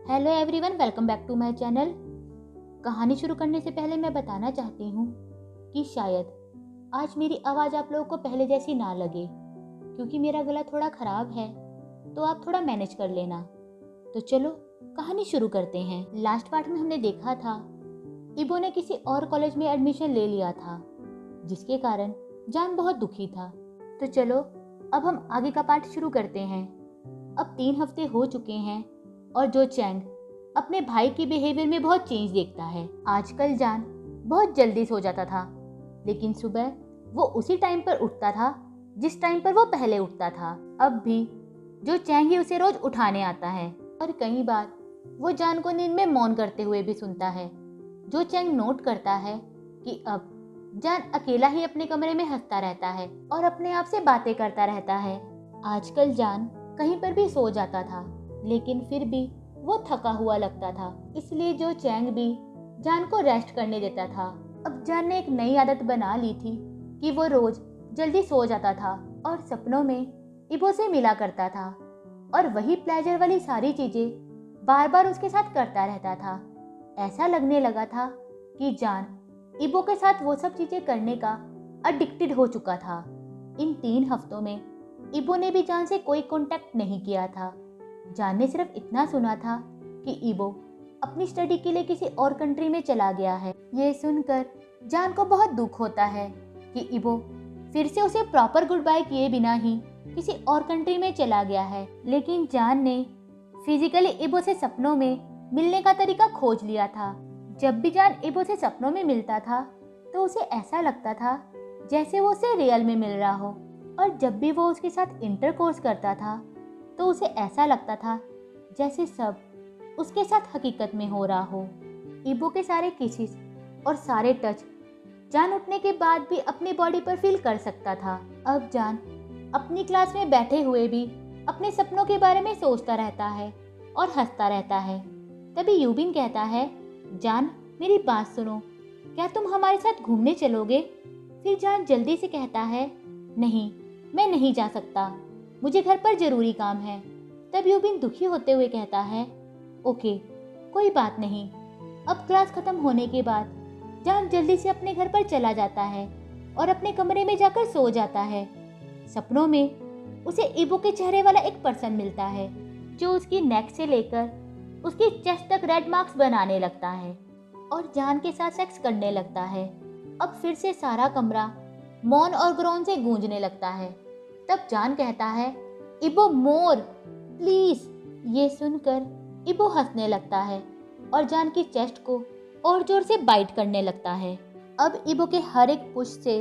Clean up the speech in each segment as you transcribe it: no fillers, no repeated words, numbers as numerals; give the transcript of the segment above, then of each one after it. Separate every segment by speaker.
Speaker 1: Hello everyone, welcome back to my channel. कहानी शुरू करने से पहले मैं बताना चाहती हूँ कि शायद आज मेरी आवाज़ आप लोगों को पहले जैसी ना लगे, क्योंकि मेरा गला थोड़ा ख़राब है, तो आप थोड़ा मैनेज कर लेना। तो चलो कहानी शुरू करते हैं। लास्ट पार्ट में हमने देखा था इबो ने किसी और कॉलेज में एडमिशन ले लिया था, जिसके कारण जान बहुत दुखी था। तो चलो अब हम आगे का पार्ट शुरू करते हैं। अब 3 हफ्ते हो चुके हैं और जो चैंग अपने भाई की बिहेवियर में बहुत चेंज देखता है। आजकल जान बहुत जल्दी सो जाता था, लेकिन सुबह वो उसी टाइम पर उठता था जिस टाइम पर वो पहले उठता था। अब भी जो चैंग ही उसे रोज उठाने आता है और कई बार वो जान को नींद में मौन करते हुए भी सुनता है। जो चैंग नोट करता है कि अब जान अकेला ही अपने कमरे में हंसता रहता है और अपने आप से बातें करता रहता है। आजकल जान कहीं पर भी सो जाता था, लेकिन फिर भी वो थका हुआ लगता था, इसलिए जो चैंग भी जान को रेस्ट करने देता था। अब जान ने एक नई आदत बना ली थी कि वो रोज जल्दी सो जाता था और सपनों में इबो से मिला करता था और वही प्लेजर वाली सारी चीजें बार बार उसके साथ करता रहता था। ऐसा लगने लगा था कि जान इबो के साथ वो सब चीजें करने का एडिक्टेड हो चुका था। इन 3 हफ्तों में इबो ने भी जान से कोई कांटेक्ट नहीं किया था। जान ने सिर्फ इतना सुना था कि इबो अपनी स्टडी के लिए किसी और कंट्री में चला गया है। ये सुनकर जान को बहुत दुख होता है कि इबो फिर से उसे प्रॉपर गुड बाय किए बिना ही किसी और कंट्री में चला गया है। लेकिन जान ने फिजिकली इबो से सपनों में मिलने का तरीका खोज लिया था। जब भी जान इबो से सपनों में मिलता था तो उसे ऐसा लगता था जैसे वो उसे रियल में मिल रहा हो, और जब भी वो उसके साथ इंटरकोर्स करता था तो उसे ऐसा लगता था जैसे सब उसके साथ हकीकत में हो रहा हो। इबो के सारे किसेस और सारे टच जान उठने के बाद भी अपनी बॉडी पर फील कर सकता था। अब जान अपनी क्लास में बैठे हुए भी अपने सपनों के बारे में सोचता रहता है और हंसता रहता है। तभी यूबिन कहता है, जान मेरी बात सुनो, क्या तुम हमारे साथ घूमने चलोगे? फिर जान जल्दी से कहता है, नहीं मैं नहीं जा सकता, मुझे घर पर जरूरी काम है। तब यूबिन दुखी होते हुए कहता है, ओके कोई बात नहीं। अब क्लास खत्म होने के बाद जान जल्दी से अपने घर पर चला जाता है और अपने कमरे में जाकर सो जाता है। सपनों में उसे इबो के चेहरे वाला एक पर्सन मिलता है जो उसकी नेक से लेकर उसकी चेस्ट तक रेड मार्क्स बनाने लगता है और जान के साथ सेक्स करने लगता है। अब फिर से सारा कमरा मौन और ग्रोन से गूंजने लगता है। तब जान कहता है, इबो मोर प्लीज। ये सुनकर इबो हंसने लगता है और जान की चेस्ट को और जोर से बाइट करने लगता है। अब इबो के हर एक पुश से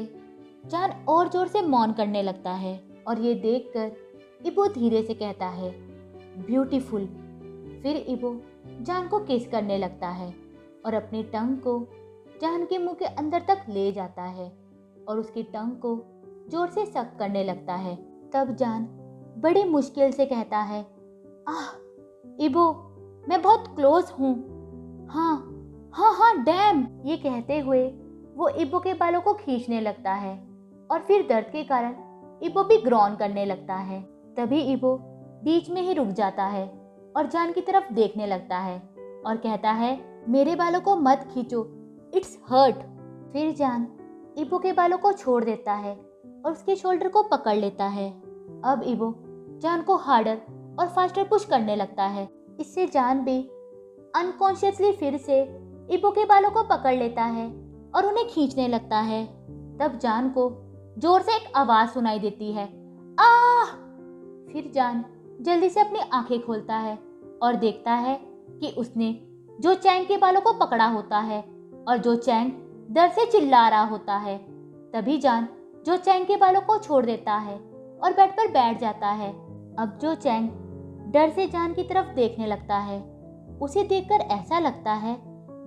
Speaker 1: जान और जोर से मौन करने लगता है और ये देखकर इबो धीरे से कहता है, ब्यूटीफुल। फिर इबो जान को किस करने लगता है और अपनी टंग को जान के मुंह के अंदर तक ले जाता है और उसकी टंग को जोर से सक करने लगता है। तब जान बड़ी मुश्किल से कहता है, आह इबो मैं बहुत क्लोज हूँ। हाँ हाँ हाँ डैम। ये कहते हुए वो इबो के बालों को खींचने लगता है और फिर दर्द के कारण इबो भी ग्रॉन करने लगता है। तभी इबो बीच में ही रुक जाता है और जान की तरफ देखने लगता है और कहता है, मेरे बालों को मत खींचो, इट्स हर्ट। फिर जान इबो के बालों को छोड़ देता है और उसके शोल्डर को पकड़ लेता है। अब इबो जान को हार्डर और फास्टर पुश करने लगता है। इससे जान भी अनकॉन्शियसली फिर से इबो के बालों को पकड़ लेता है और उन्हें खींचने लगता है। तब जान को जोर से एक आवाज सुनाई देती है, आह। फिर जान जल्दी से अपनी आंखें खोलता है और देखता है कि उसने जो चैंग के बालों को पकड़ा होता है और जो चैंग डर से चिल्ला रहा होता है। तभी जान जो चैंग के बालों को छोड़ देता है और बेड पर बैठ जाता है। अब जो चैंग डर से जान की तरफ देखने लगता है। उसे देखकर ऐसा लगता है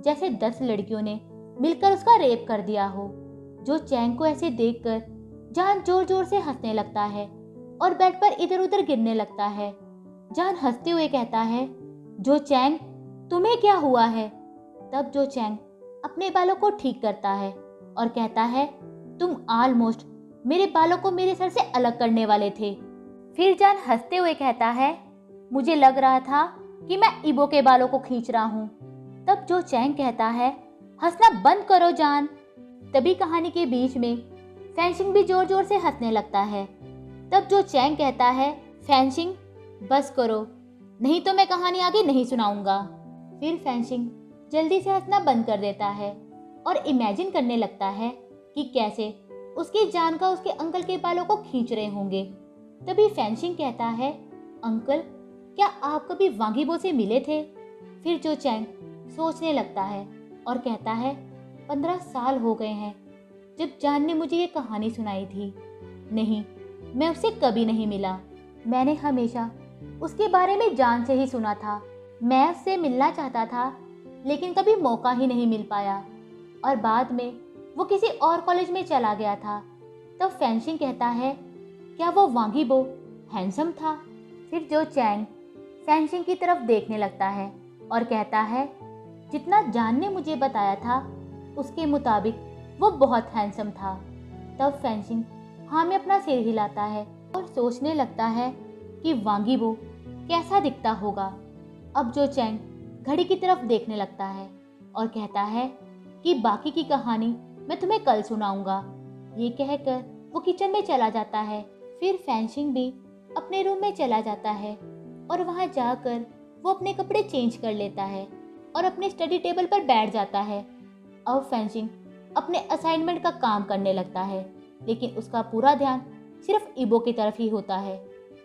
Speaker 1: जैसे 10 लड़कियों ने मिलकर उसका रेप कर दिया हो। जो चैंग को ऐसे देखकर जान जोर जोर से हंसने लगता है और बेड पर इधर उधर गिरने लगता है। जान हंसते हुए कहता है, जो चैंग तुम्हें क्या हुआ है? तब जो चैंग अपने बालों को ठीक करता है और कहता है, तुम ऑलमोस्ट मेरे बालों को मेरे सर से अलग करने वाले थे। फिर जान हंसते हुए कहता है, मुझे लग रहा था कि मैं इबो के बालों को खींच रहा हूँ। तब जो चैंग कहता है, हंसना बंद करो जान। तभी कहानी के बीच में फैंशिंग भी जोर जोर से हंसने लगता है। तब जो चैंग कहता है, फैंशिंग बस करो, नहीं तो मैं कहानी आगे नहीं सुनाऊंगा। फिर फैंशिंग जल्दी से हंसना बंद कर देता है और इमेजिन करने लगता है कि कैसे उसकी जान का उसके अंकल के बालों को खींच रहे होंगे। तभी फैंशिंग कहता है, अंकल क्या आप कभी वांगीबो से मिले थे? फिर जो चैंग सोचने लगता है और कहता है, 15 साल हो गए हैं जब जान ने मुझे ये कहानी सुनाई थी। नहीं, मैं उससे कभी नहीं मिला। मैंने हमेशा उसके बारे में जान से ही सुना था। मैं उससे मिलना चाहता था लेकिन कभी मौका ही नहीं मिल पाया और बाद में वो किसी और कॉलेज में चला गया था। तब फैंशिंग कहता है, क्या वो वांगीबो हैंडसम था? फिर जो चैंग फैंशिंग की तरफ देखने लगता है और कहता है, जितना जान ने मुझे बताया था उसके मुताबिक वो बहुत हैंडसम था। तब फैंशिंग हाँ में अपना सिर हिलाता है और सोचने लगता है कि वांगीबो कैसा दिखता होगा। अब जो चैंग घड़ी की तरफ देखने लगता है और कहता है कि बाकी की कहानी मैं तुम्हें कल सुनाऊंगा। ये कहकर वो किचन में चला जाता है। फिर फैंशिंग भी अपने रूम में चला जाता है और वहां जाकर वो अपने कपड़े चेंज कर लेता है और अपने स्टडी टेबल पर बैठ जाता है। अब फैंशिंग अपने असाइनमेंट का काम करने लगता है लेकिन उसका पूरा ध्यान सिर्फ इबो की तरफ ही होता है।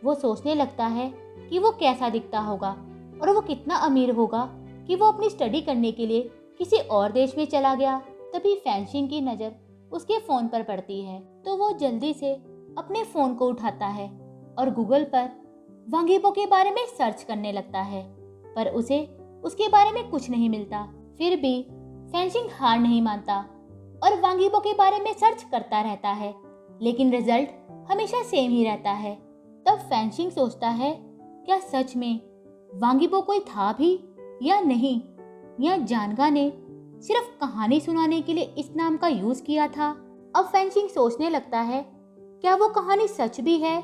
Speaker 1: वो सोचने लगता है कि वो कैसा दिखता होगा और वो कितना अमीर होगा कि वो अपनी स्टडी करने के लिए किसी और देश में चला गया। तभी फैंशिंग की नज़र उसके फ़ोन पर पड़ती है तो वो जल्दी से अपने फ़ोन को उठाता है और गूगल पर वांगीबो के बारे में सर्च करने लगता है, पर उसे उसके बारे में कुछ नहीं मिलता। फिर भी फैंशिंग हार नहीं मानता और वांगीबो के बारे में सर्च करता रहता है लेकिन रिजल्ट हमेशा सेम ही रहता है। तब फैंशिंग सोचता है, क्या सच में वांगीबो कोई था भी या नहीं, या जानगा ने सिर्फ कहानी सुनाने के लिए इस नाम का यूज किया था। अब फैंशिंग सोचने लगता है, क्या वो कहानी सच भी है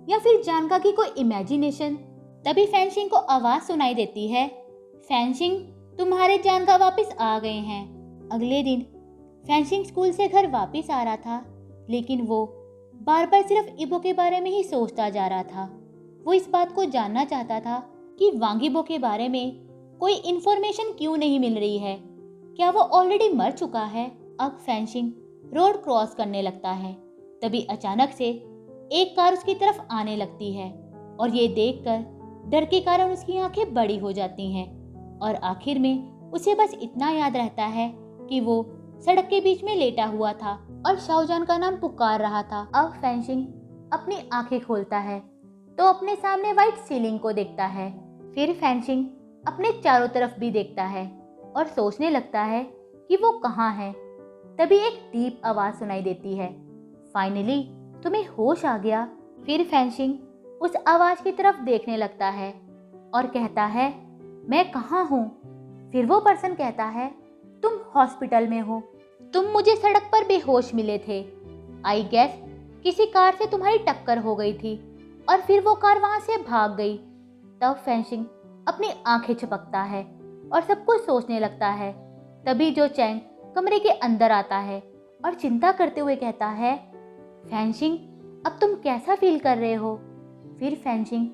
Speaker 1: या फिर जानगा की कोई इमेजिनेशन। तभी फैंशिंग को आवाज सुनाई देती है, फैंशिंग तुम्हारे जानगा वापस आ गए हैं। अगले दिन फैंशिंग स्कूल से घर वापस आ रहा था लेकिन वो बार बार सिर्फ इबो के बारे में ही सोचता जा रहा था। वो इस बात को जानना चाहता था कि वांगीबो के बारे में कोई इन्फॉर्मेशन क्यों नहीं मिल रही है, क्या वो ऑलरेडी मर चुका है। अब फैंशिंग रोड क्रॉस करने लगता है तभी अचानक से एक कार उसकी तरफ आने लगती है और ये देखकर डर के कारण उसकी आंखें बड़ी हो जाती हैं और आखिर में उसे बस इतना याद रहता है कि वो सड़क के बीच में लेटा हुआ था और शाओजान का नाम पुकार रहा था। अब फैंशिंग अपनी आंखें खोलता है तो अपने सामने वाइट सीलिंग को देखता है। फिर फैंशिंग अपने चारों तरफ भी देखता है और सोचने लगता है कि वो कहाँ है। तभी एक डीप आवाज सुनाई देती है, फाइनली तुम्हें होश आ गया। फिर फैंशिंग उस आवाज की तरफ देखने लगता है और कहता है, मैं कहाँ हूँ। फिर वो पर्सन कहता है, तुम हॉस्पिटल में हो, तुम मुझे सड़क पर बेहोश मिले थे। आई गेस किसी कार से तुम्हारी टक्कर हो गई थी और फिर वो कार वहां से भाग गई। तब फैंशिंग अपनी आंखें झपकता है और सब कुछ सोचने लगता है। तभी जो चैंग कमरे के अंदर आता है और चिंता करते हुए कहता है, फैंशिंग अब तुम कैसा फील कर रहे हो। फिर फैंशिंग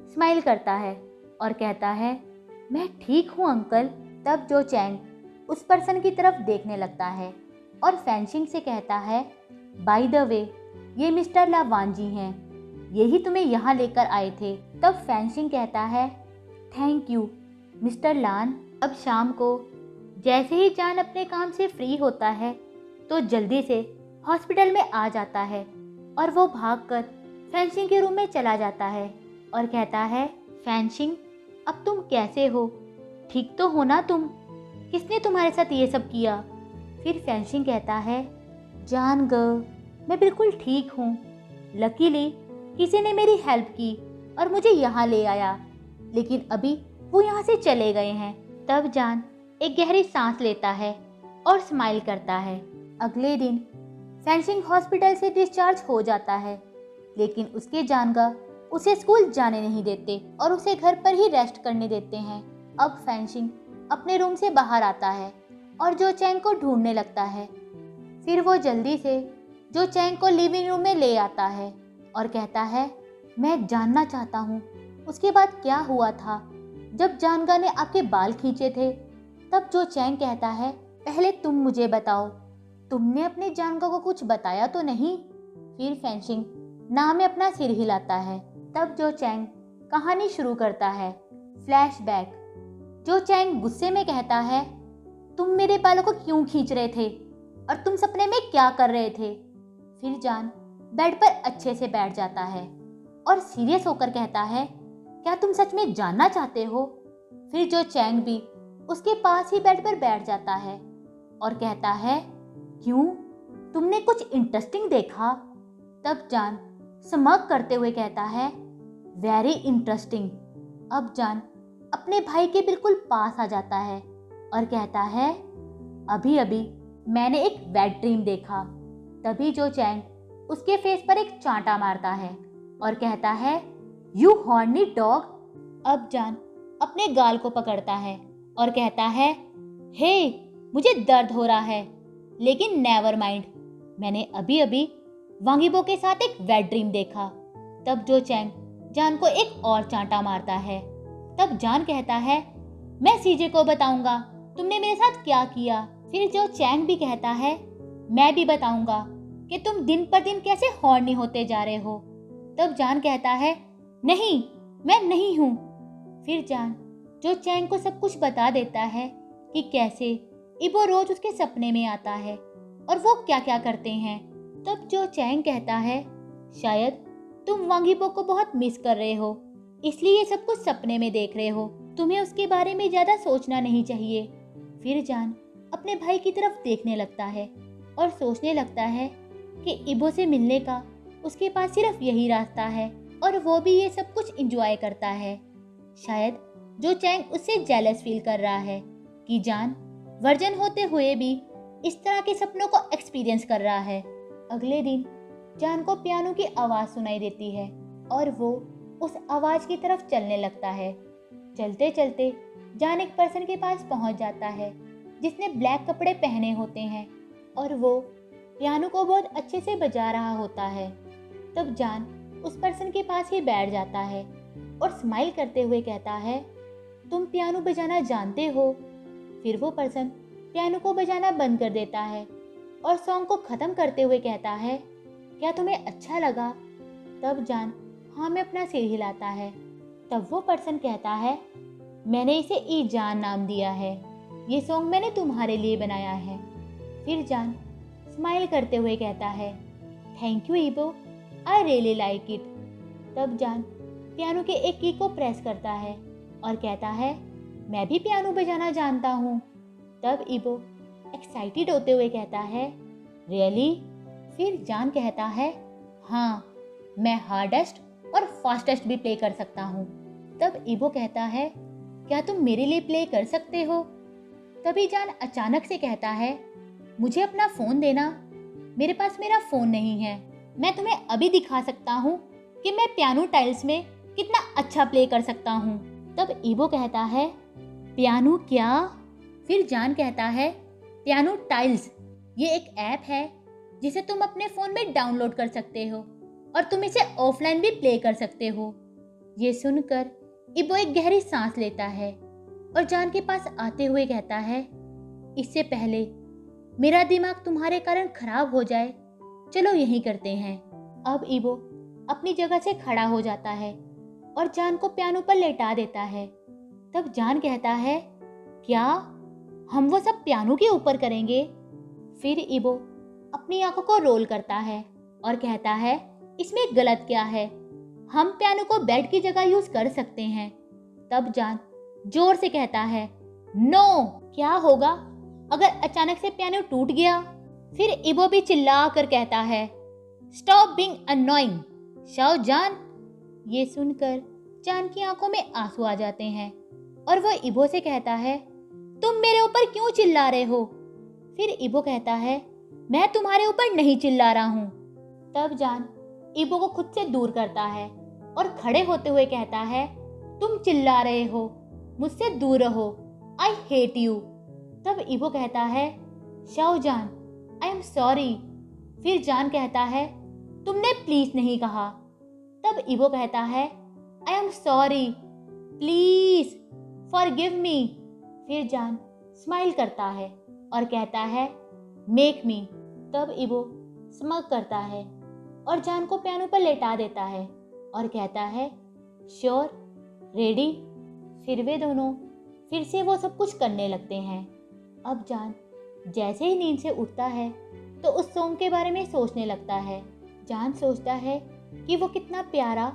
Speaker 1: स्माइल करता है और कहता है, मैं ठीक हूँ अंकल। तब जो चैंग उस पर्सन की तरफ देखने लगता है और फैंशिंग से कहता है, बाय द वे ये मिस्टर लावांजी हैं, यही तुम्हें यहाँ लेकर आए थे। तब फैंशिंग कहता है, थैंक यू मिस्टर लान। अब शाम को जैसे ही जान अपने काम से फ्री होता है तो जल्दी से हॉस्पिटल में आ जाता है और वो भागकर फैंशिंग के रूम में चला जाता है और कहता है, फैंशिंग अब तुम कैसे हो, ठीक तो हो ना तुम, किसने तुम्हारे साथ ये सब किया। फिर फैंशिंग कहता है, जान गर्ल मैं बिल्कुल ठीक हूँ, लकीली किसी ने मेरी हेल्प की और मुझे यहाँ ले आया, लेकिन अभी वो यहाँ से चले गए हैं। तब जान एक गहरी सांस लेता है और स्माइल करता है। अगले दिन फैंशिंग हॉस्पिटल से डिस्चार्ज हो जाता है लेकिन उसके जानगा उसे स्कूल जाने नहीं देते और उसे घर पर ही रेस्ट करने देते हैं। अब फेंशिंग अपने रूम से बाहर आता है और जो चैंग को ढूंढने लगता है। फिर वो जल्दी से जो चैंग को लिविंग रूम में ले आता है और कहता है, मैं जानना चाहता हूँ उसके बाद क्या हुआ था जब जानगा ने आपके बाल खींचे थे। तब जो चैंग कहता है, पहले तुम मुझे बताओ, तुमने अपने जानगा को कुछ बताया तो नहीं। फिर फेंशिंग ना में अपना सिर हिलाता है। तब जो चैंग कहानी शुरू करता है। फ्लैशबैक। जो चैंग गुस्से में कहता है, तुम मेरे बालों को क्यों खींच रहे थे और तुम सपने में क्या कर रहे थे। फिर जान बेड पर अच्छे से बैठ जाता है और सीरियस होकर कहता है, क्या तुम सच में जानना चाहते हो। फिर जो चैंग भी उसके पास ही बेड पर बैठ जाता है और कहता है, क्यों, तुमने कुछ इंटरेस्टिंग देखा। तब जान स्मग करते हुए कहता है, वेरी इंटरेस्टिंग। अब जान अपने भाई के बिल्कुल पास आ जाता है और कहता है, अभी अभी मैंने एक वेट ड्रीम देखा। तभी जो चैंग उसके फेस पर एक चांटा मारता है और कहता है, यू हॉर्नी डॉग। अब जान अपने गाल को पकड़ता है और कहता है, हे मुझे दर्द हो रहा है, लेकिन नेवर माइंड, मैंने अभी अभी वांगीबो के साथ एक वेट ड्रीम देखा। तब जो चैंग जान को एक और चांटा मारता है। तब जान कहता है, मैं सीजे को बताऊंगा तुमने मेरे साथ क्या किया। फिर जो चैंग भी कहता है, मैं भी बताऊंगा कि तुम दिन पर दिन कैसे हॉर्नी होते जा रहे हो। तब जान कहता है, नहीं मैं नहीं हूं। फिर जान जो चैंग को सब कुछ बता देता है कि कैसे इबो रोज उसके सपने में आता है और वो क्या क्या करते हैं। तब जो चैंग कहता है, शायद तुम वांगीबो को बहुत मिस कर रहे हो, इसलिए ये सब कुछ सपने में देख रहे हो, तुम्हें उसके बारे में ज्यादा सोचना नहीं चाहिए। फिर जान अपने भाई की तरफ देखने लगता है और सोचने लगता है कि इबो से मिलने का उसके पास सिर्फ यही रास्ता है और वो भी ये सब कुछ एंजॉय करता है। शायद जो चैंग उससे जेलस फील कर रहा है कि जान वर्जन होते हुए भी इस तरह के सपनों को एक्सपीरियंस कर रहा है। अगले दिन जान को पियानो की आवाज़ सुनाई देती है और वो उस आवाज़ की तरफ चलने लगता है। चलते चलते जान एक पर्सन के पास पहुंच जाता है जिसने ब्लैक कपड़े पहने होते हैं और वो पियानो को बहुत अच्छे से बजा रहा होता है। तब जान उस पर्सन के पास ही बैठ जाता है और स्माइल करते हुए कहता है, तुम पियानो बजाना जानते हो। फिर वो पर्सन पियानो को बजाना बंद कर देता है और सॉन्ग को ख़त्म करते हुए कहता है, क्या तुम्हें अच्छा लगा। तब जान हाँ में अपना सिर हिलाता है। तब वो पर्सन कहता है, मैंने इसे ई जान नाम दिया है, ये सॉन्ग मैंने तुम्हारे लिए बनाया है। फिर जान स्माइल करते हुए कहता है, थैंक यू इबो, आई रियली लाइक इट। तब जान पियानो के एक की को प्रेस करता है और कहता है, मैं भी पियानो बजाना जानता हूँ। तब इबो एक्साइटेड होते हुए कहता है, रियली। फिर जान कहता है, हाँ मैं हार्डेस्ट और फास्टेस्ट भी प्ले कर सकता हूँ। तब इबो कहता है, क्या तुम मेरे लिए प्ले कर सकते हो। तभी जान अचानक से कहता है, मुझे अपना फ़ोन देना, मेरे पास मेरा फ़ोन नहीं है, मैं तुम्हें अभी दिखा सकता हूँ कि मैं पियानो टाइल्स में कितना अच्छा प्ले कर सकता हूँ। तब इबो कहता है, पियानो क्या। फिर जान कहता है, पियानो टाइल्स ये एक ऐप है जिसे तुम अपने फ़ोन में डाउनलोड कर सकते हो और तुम इसे ऑफलाइन भी प्ले कर सकते हो। ये सुनकर इबो एक गहरी सांस लेता है और जान के पास आते हुए कहता है, इससे पहले मेरा दिमाग तुम्हारे कारण खराब हो जाए, चलो यही करते हैं। अब इबो अपनी जगह से खड़ा हो जाता है और जान को पियानो पर लेटा देता है। तब जान कहता है, क्या हम वो सब पियानो के ऊपर करेंगे। फिर इबो अपनी आंखों को रोल करता है और कहता है, इसमें गलत क्या है, हम पियानो को बेड की जगह यूज कर सकते हैं। तब जान जोर से कहता है, नो। क्या होगा अगर अचानक से पियानो टूट गया। फिर इबो भी चिल्ला कर कहता है, स्टॉप बीइंग अननोइंग, शाओ जान। ये सुनकर जान की आंखों में आंसू आ जाते हैं और वो इबो से कहता है, तुम मेरे ऊपर क्यों चिल्ला रहे हो। फिर इबो कहता है, मैं तुम्हारे ऊपर नहीं चिल्ला रहा हूँ। तब जान इबो को खुद से दूर करता है और खड़े होते हुए कहता है, तुम चिल्ला रहे हो, मुझसे दूर रहो, आई हेट यू। तब इबो कहता है, शाओजान आई एम सॉरी। फिर जान कहता है, तुमने प्लीज नहीं कहा। तब इबो कहता है, I am sorry, please forgive me. फिर जान स्माइल करता है और कहता है, मेक मी। तब इबो स्मग करता है और जान को पियानो पर लेटा देता है और कहता है, श्योर, रेडी। फिर वे दोनों फिर से वो सब कुछ करने लगते हैं। अब जान जैसे ही नींद से उठता है तो उस सॉन्ग के बारे में सोचने लगता है। जान सोचता है कि वो कितना प्यारा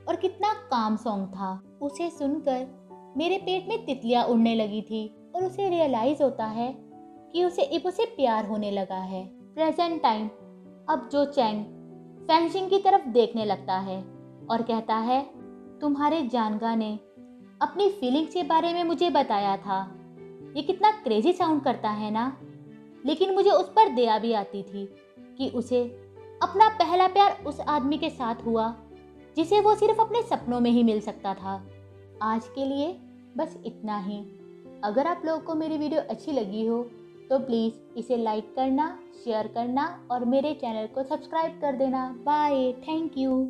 Speaker 1: और कितना काम सॉन्ग था। उसे सुनकर मेरे पेट में तितलियां उड़ने लगी थी और उसे रियलाइज होता है कि उसे इबो से प्यार होने लगा है। Present time. अब जो चैंग फेंसिंग की तरफ देखने लगता है और कहता है, तुम्हारे जानगा ने अपनी फीलिंग्स के बारे में मुझे बताया था। ये कितना क्रेजी साउंड करता है ना, लेकिन मुझे उस पर दया भी आती थी कि उसे अपना पहला प्यार उस आदमी के साथ हुआ जिसे वो सिर्फ अपने सपनों में ही मिल सकता था। आज के लिए बस इतना ही। अगर आप लोगों को मेरी वीडियो अच्छी लगी हो तो प्लीज़ इसे लाइक करना, शेयर करना और मेरे चैनल को सब्सक्राइब कर देना। Bye, thank you.